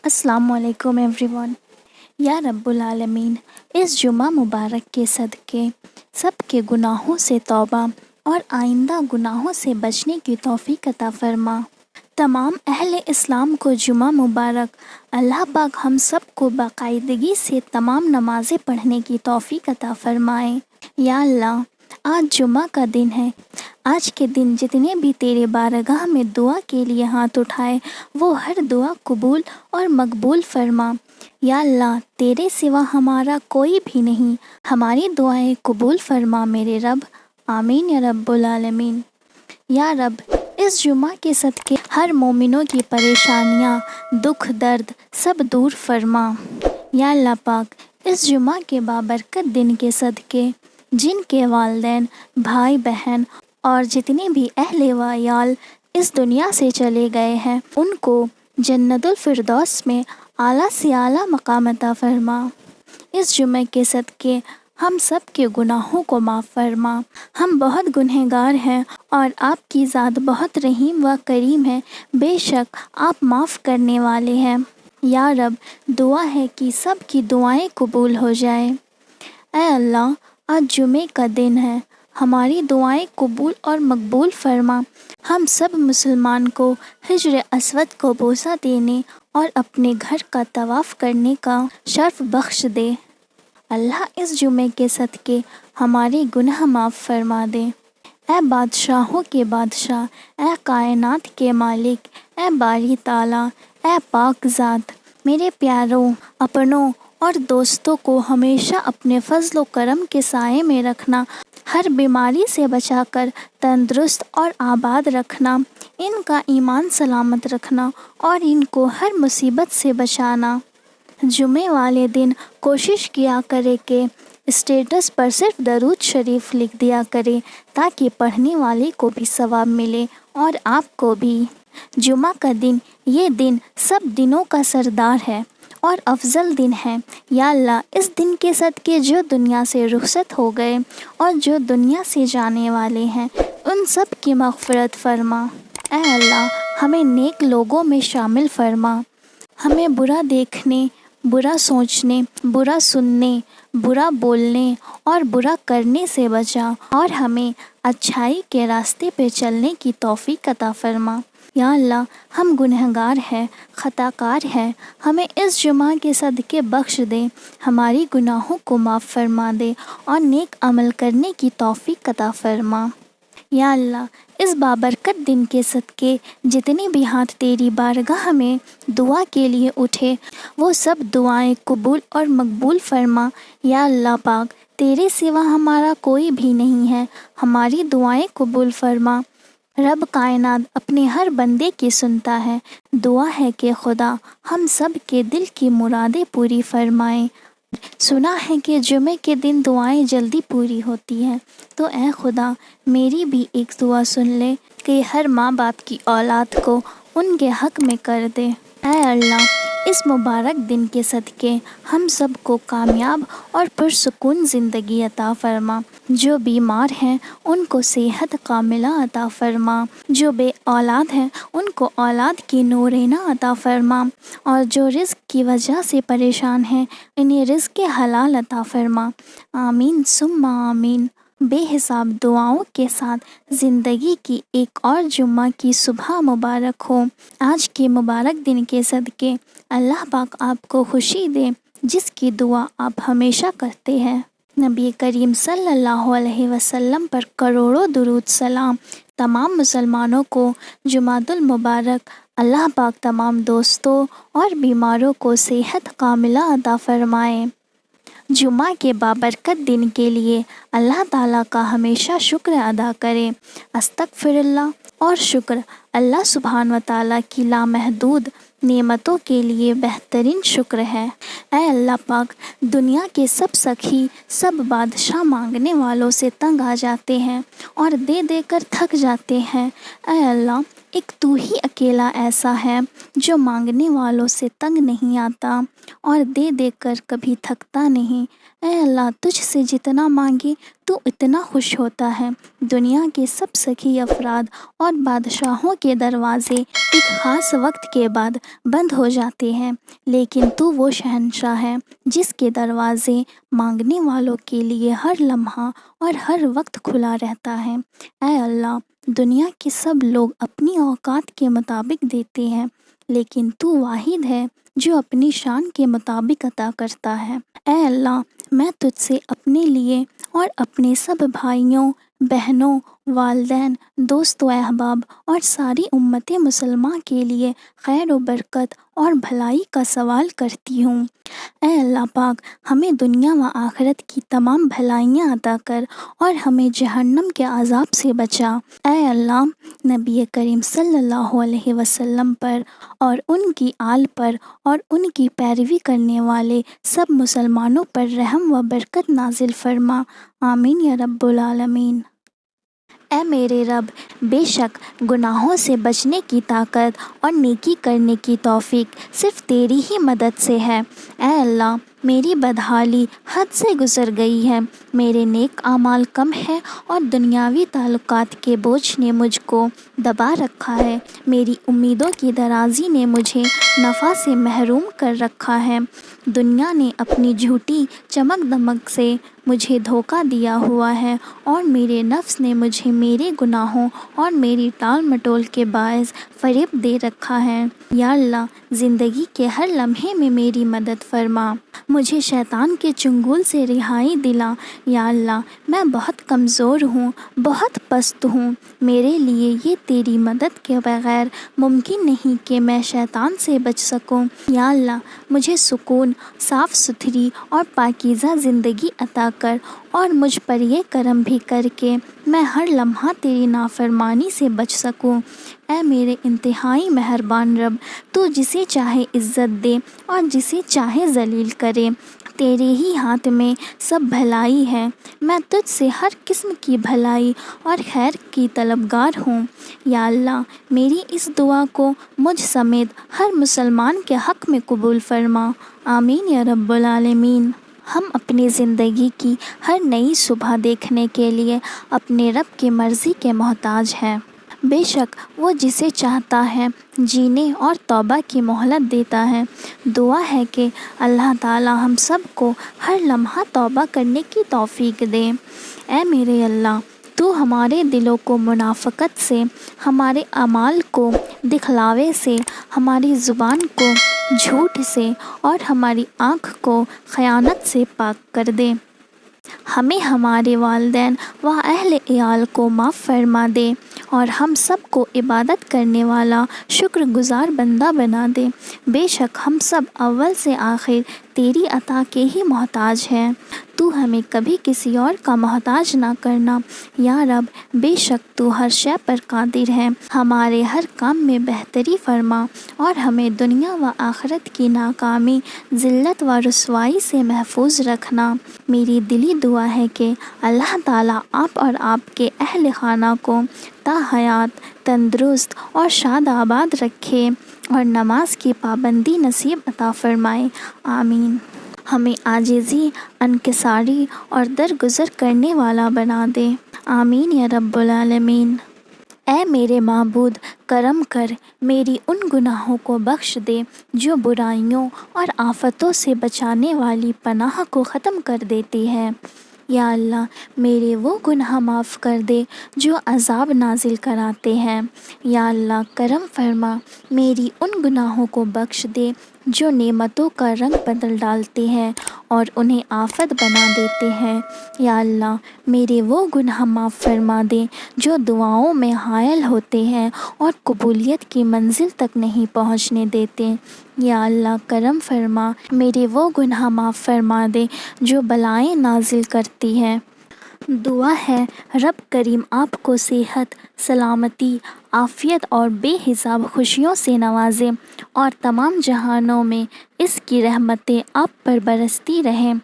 السلام علیکم every one. یا رب العالمین، اس جمعہ مبارک کے صدقے سب کے گناہوں سے توبہ اور آئندہ گناہوں سے بچنے کی توفیق عطا فرما۔ تمام اہل اسلام کو جمعہ مبارک۔ اللہ پاک ہم سب کو باقاعدگی سے تمام نمازیں پڑھنے کی توفیق عطا فرمائے۔ یا اللہ، آج جمعہ کا دن ہے۔ آج کے دن جتنے بھی تیرے بارگاہ میں دعا کے لیے ہاتھ اٹھائے، وہ ہر دعا قبول اور مقبول فرما۔ یا اللہ، تیرے سوا ہمارا کوئی بھی نہیں، ہماری دعائیں قبول فرما میرے رب۔ آمین یا رب العالمین۔ یا رب، اس جمعہ کے صدقے ہر مومنوں کی پریشانیاں، دکھ درد سب دور فرما۔ یا اللہ پاک، اس جمعہ کے بابرکت دن کے صدقے جن کے والدین، بھائی بہن اور جتنے بھی اہل و عیال اس دنیا سے چلے گئے ہیں، ان کو جنت الفردوس میں اعلیٰ سے اعلیٰ مقام عطا فرما۔ اس جمعے کے صدقے ہم سب کے گناہوں کو معاف فرما۔ ہم بہت گنہگار ہیں اور آپ کی ذات بہت رحیم و کریم ہے، بے شک آپ معاف کرنے والے ہیں۔ یا رب، دعا ہے کہ سب کی دعائیں قبول ہو جائیں۔ اے اللہ، آج جمعے کا دن ہے، ہماری دعائیں قبول اور مقبول فرما۔ ہم سب مسلمان کو حجر اسود کو بوسہ دینے اور اپنے گھر کا طواف کرنے کا شرف بخش دے۔ اللہ اس جمعے کے صدقے ہمارے گناہ معاف فرما دے۔ اے بادشاہوں کے بادشاہ، اے کائنات کے مالک، اے باری تعالیٰ، اے پاک ذات، میرے پیاروں، اپنوں اور دوستوں کو ہمیشہ اپنے فضل و کرم کے سائے میں رکھنا، ہر بیماری سے بچا کر تندرست اور آباد رکھنا، ان کا ایمان سلامت رکھنا اور ان کو ہر مصیبت سے بچانا۔ جمعے والے دن کوشش کیا کرے کہ اسٹیٹس پر صرف درود شریف لکھ دیا کرے، تاکہ پڑھنے والے کو بھی ثواب ملے اور آپ کو بھی۔ جمعہ کا دن، یہ دن سب دنوں کا سردار ہے اور افضل دن ہے۔ یا اللہ، اس دن کے صدقے جو دنیا سے رخصت ہو گئے اور جو دنیا سے جانے والے ہیں، ان سب کی مغفرت فرما۔ اے اللہ، ہمیں نیک لوگوں میں شامل فرما۔ ہمیں برا دیکھنے، برا سوچنے، برا سننے، برا بولنے اور برا کرنے سے بچا اور ہمیں اچھائی کے راستے پہ چلنے کی توفیق عطا فرما۔ یا اللہ، ہم گنہگار ہیں، خطا کار ہیں، ہمیں اس جمعہ کے صدقے بخش دے، ہماری گناہوں کو معاف فرما دے اور نیک عمل کرنے کی توفیق عطا فرما۔ یا اللہ، اس بابرکت دن کے صدقے جتنے بھی ہاتھ تیری بارگاہ میں دعا کے لیے اٹھے، وہ سب دعائیں قبول اور مقبول فرما۔ یا اللہ پاک، تیرے سوا ہمارا کوئی بھی نہیں ہے، ہماری دعائیں قبول فرما۔ رب کائنات اپنے ہر بندے کی سنتا ہے۔ دعا ہے کہ خدا ہم سب کے دل کی مرادیں پوری فرمائے۔ سنا ہے کہ جمعے کے دن دعائیں جلدی پوری ہوتی ہیں، تو اے خدا، میری بھی ایک دعا سن لے کہ ہر ماں باپ کی اولاد کو ان کے حق میں کر دے۔ اے اللہ، اس مبارک دن کے صدقے ہم سب کو کامیاب اور پرسکون زندگی عطا فرما۔ جو بیمار ہیں ان کو صحت کاملہ عطا فرما، جو بے اولاد ہیں ان کو اولاد کی نورینہ عطا فرما، اور جو رزق کی وجہ سے پریشان ہیں انہیں رزق حلال عطا فرما۔ آمین ثم آمین۔ بے حساب دعاؤں کے ساتھ زندگی کی ایک اور جمعہ کی صبح مبارک ہو۔ آج کے مبارک دن کے صدقے اللہ پاک آپ کو خوشی دے، جس کی دعا آپ ہمیشہ کرتے ہیں۔ نبی کریم صلی اللہ علیہ وسلم پر کروڑوں درود سلام۔ تمام مسلمانوں کو جمعہ المبارک۔ اللہ پاک تمام دوستوں اور بیماروں کو صحت کاملہ عطا فرمائے۔ جمعہ کے بابرکت دن کے لیے اللہ تعالیٰ کا ہمیشہ شکر ادا کریں۔ استغفر اللہ اور شکر اللہ سبحانہ و تعالیٰ کی لامحدود نعمتوں کے لیے بہترین شکر ہے۔ اے اللہ پاک، دنیا کے سب سخی، سب بادشاہ مانگنے والوں سے تنگ آ جاتے ہیں اور دے دے کر تھک جاتے ہیں۔ اے اللہ، ایک تو ہی اکیلا ایسا ہے جو مانگنے والوں سے تنگ نہیں آتا اور دے دے کر کبھی تھکتا نہیں۔ اے اللہ، تجھ سے جتنا مانگے تو اتنا خوش ہوتا ہے۔ دنیا کے سب سخی افراد اور بادشاہوں کے دروازے ایک خاص وقت کے بعد بند ہو جاتے ہیں، لیکن تو وہ شہنشاہ ہے جس کے دروازے مانگنے والوں کے لیے ہر لمحہ اور ہر وقت کھلا رہتا ہے۔ اے اللہ، دنیا کے سب لوگ اپنی اوقات کے مطابق دیتے ہیں، لیکن تو واحد ہے جو اپنی شان کے مطابق عطا کرتا ہے۔ اے اللہ، میں تجھ سے اپنے لیے اور اپنے سب بھائیوں، بہنوں، والدین، دوست و احباب اور ساری امت مسلمہ کے لیے خیر و برکت اور بھلائی کا سوال کرتی ہوں۔ اے اللہ پاک، ہمیں دنیا و آخرت کی تمام بھلائیاں عطا کر اور ہمیں جہنم کے عذاب سے بچا۔ اے اللہ، نبی کریم صلی اللہ علیہ وسلم پر اور ان کی آل پر اور ان کی پیروی کرنے والے سب مسلمانوں پر رحم و برکت نازل فرما، آمین یا رب العالمین۔ اے میرے رب، بے شک گناہوں سے بچنے کی طاقت اور نیکی کرنے کی توفیق صرف تیری ہی مدد سے ہے۔ اے اللہ، میری بدحالی حد سے گزر گئی ہے، میرے نیک اعمال کم ہے اور دنیاوی تعلقات کے بوجھ نے مجھ کو دبا رکھا ہے۔ میری امیدوں کی درازی نے مجھے نفع سے محروم کر رکھا ہے۔ دنیا نے اپنی جھوٹی چمک دمک سے مجھے دھوکہ دیا ہوا ہے اور میرے نفس نے مجھے میرے گناہوں اور میری ٹال مٹول کے باعث فریب دے رکھا ہے۔ یا اللہ، زندگی کے ہر لمحے میں میری مدد فرما، مجھے شیطان کے چنگل سے رہائی دلا۔ یا اللہ، میں بہت کمزور ہوں، بہت پست ہوں، میرے لیے یہ تیری مدد کے بغیر ممکن نہیں کہ میں شیطان سے بچ سکوں۔ یا اللہ، مجھے سکون، صاف ستھری اور پاکیزہ زندگی عطا کر اور مجھ پر یہ کرم بھی کر کے میں ہر لمحہ تیری نافرمانی سے بچ سکوں۔ اے میرے انتہائی مہربان رب، تو جسے چاہے عزت دے اور جسے چاہے ذلیل کرے، تیرے ہی ہاتھ میں سب بھلائی ہے۔ میں تجھ سے ہر قسم کی بھلائی اور خیر کی طلبگار ہوں۔ یا اللہ، میری اس دعا کو مجھ سمیت ہر مسلمان کے حق میں قبول فرما، آمین یا رب العالمین۔ ہم اپنی زندگی کی ہر نئی صبح دیکھنے کے لیے اپنے رب کی مرضی کے محتاج ہیں۔ بے شک وہ جسے چاہتا ہے جینے اور توبہ کی مہلت دیتا ہے۔ دعا ہے کہ اللہ تعالی ہم سب کو ہر لمحہ توبہ کرنے کی توفیق دے۔ اے میرے اللہ، تو ہمارے دلوں کو منافقت سے، ہمارے اعمال کو دکھلاوے سے، ہماری زبان کو جھوٹ سے اور ہماری آنکھ کو خیانت سے پاک کر دے۔ ہمیں، ہمارے والدین و اہل عیال کو معاف فرما دے اور ہم سب کو عبادت کرنے والا شکر گزار بندہ بنا دے۔ بے شک ہم سب اول سے آخر تیری عطا کے ہی محتاج ہیں، تو ہمیں کبھی کسی اور کا محتاج نہ کرنا۔ یا رب، بے شک تو ہر شے پر قادر ہے، ہمارے ہر کام میں بہتری فرما اور ہمیں دنیا و آخرت کی ناکامی، ذلت و رسوائی سے محفوظ رکھنا۔ میری دلی دعا ہے کہ اللہ تعالیٰ آپ اور آپ کے اہل خانہ کو تا حیات تندرست اور شاد آباد رکھے اور نماز کی پابندی نصیب عطا فرمائے، آمین۔ ہمیں عاجزی، انکساری اور درگزر کرنے والا بنا دے، آمین یا رب العالمین۔ اے میرے معبود، کرم کر، میری ان گناہوں کو بخش دے جو برائیوں اور آفتوں سے بچانے والی پناہ کو ختم کر دیتی ہے۔ یا اللہ، میرے وہ گناہ معاف کر دے جو عذاب نازل کراتے ہیں۔ یا اللہ، کرم فرما، میری ان گناہوں کو بخش دے جو نعمتوں کا رنگ بدل ڈالتے ہیں اور انہیں آفت بنا دیتے ہیں۔ یا اللہ، میرے وہ گناہ معاف فرما دے جو دعاؤں میں حائل ہوتے ہیں اور قبولیت کی منزل تک نہیں پہنچنے دیتے۔ یا اللہ، کرم فرما، میرے وہ گناہ معاف فرما دے جو بلائیں نازل کرتی ہیں۔ دعا ہے رب کریم آپ کو صحت، سلامتی، عافیت اور بے حساب خوشیوں سے نوازے اور تمام جہانوں میں اس کی رحمتیں آپ پر برستی رہیں۔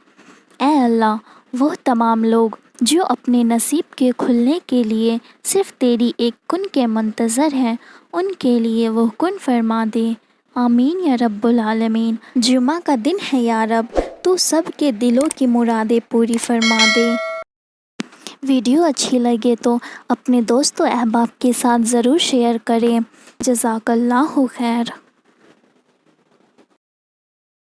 اے اللہ، وہ تمام لوگ جو اپنے نصیب کے کھلنے کے لیے صرف تیری ایک کن کے منتظر ہیں، ان کے لیے وہ کن فرما دے۔ آمین یا رب العالمین۔ جمعہ کا دن ہے یا رب، تو سب کے دلوں کی مرادیں پوری فرما دے۔ ویڈیو اچھی لگے تو اپنے دوست و احباب کے ساتھ ضرور شیئر کریں۔ جزاک اللہ خیر۔